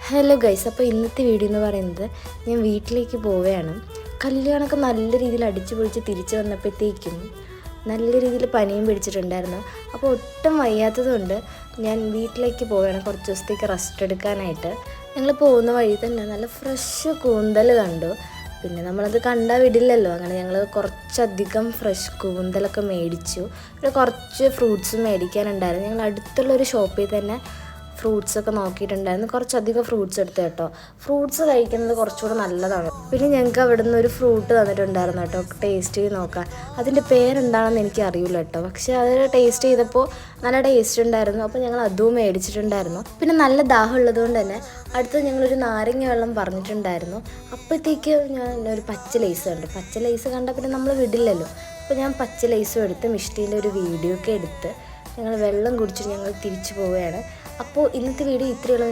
Hello guys, അപ്പോൾ ഇന്നത്തെ video എന്ന് പറയുന്നത് ഞാൻ വീട്ടിലേക്ക് പോവുകയാണ്. കല്യാണമൊക്കെ നല്ല രീതിയിൽ അടിച്ചു പൊളിച്ച് തിരിച്ചു വന്നപ്പോഴത്തേക്കും നല്ല രീതിയിൽ പനിയും പിടിച്ചിട്ടുണ്ടായിരുന്നു. അപ്പോൾ ഒട്ടും വയ്യാത്തതുകൊണ്ട് ഞാൻ വീട്ടിലേക്ക് പോവുകയാണ് കുറച്ച് ദിവസത്തേക്ക് റെസ്റ്റ് എടുക്കാനായിട്ട്. ഞങ്ങൾ പോകുന്ന വഴി തന്നെ നല്ല ഫ്രഷ് കൂന്തൽ കണ്ടു. പിന്നെ നമ്മളത് കണ്ടാൽ വിടില്ലല്ലോ, അങ്ങനെ ഞങ്ങൾ കുറച്ചധികം ഫ്രഷ് കൂന്തലൊക്കെ മേടിച്ചു. പിന്നെ കുറച്ച് ഫ്രൂട്ട്സും മേടിക്കാനുണ്ടായിരുന്നു. ഞങ്ങൾ അടുത്തുള്ളൊരു ഷോപ്പിൽ തന്നെ ഫ്രൂട്ട്സൊക്കെ നോക്കിയിട്ടുണ്ടായിരുന്നു. കുറച്ചധികം ഫ്രൂട്ട്സ് എടുത്തു കേട്ടോ. ഫ്രൂട്ട്സ് കഴിക്കുന്നത് കുറച്ചുകൂടെ നല്ലതാണ്. പിന്നെ ഞങ്ങൾക്ക് അവിടെ നിന്ന് ഒരു ഫ്രൂട്ട് തന്നിട്ടുണ്ടായിരുന്നു കേട്ടോ, ടേസ്റ്റ് ചെയ്ത് നോക്കാൻ. അതിൻ്റെ പേരെന്താണെന്ന് എനിക്ക് അറിയില്ല കേട്ടോ, പക്ഷേ അത് ടേസ്റ്റ് ചെയ്തപ്പോൾ നല്ല ടേസ്റ്റ് ഉണ്ടായിരുന്നു. അപ്പോൾ ഞങ്ങൾ അതും മേടിച്ചിട്ടുണ്ടായിരുന്നു. പിന്നെ നല്ല ദാഹം ഉള്ളതുകൊണ്ട് തന്നെ അടുത്ത് ഞങ്ങളൊരു നാരങ്ങ വെള്ളം പറഞ്ഞിട്ടുണ്ടായിരുന്നു. അപ്പോഴത്തേക്ക് ഞാൻ ഒരു പച്ച ലേസ് കണ്ടു. പച്ച ലേസ് കണ്ടാൽ പിന്നെ നമ്മൾ വിടില്ലല്ലോ. അപ്പോൾ ഞാൻ പച്ച ലേസും എടുത്ത് മിഷ്ടീൻ്റെ ഒരു വീഡിയോ ഒക്കെ എടുത്ത് ഞങ്ങൾ വെള്ളം കുടിച്ചിട്ട് ഞങ്ങൾ തിരിച്ചു പോവുകയാണ്. അപ്പോൾ ഇന്നത്തെ വീഡിയോ ഇത്രയുള്ളൂ.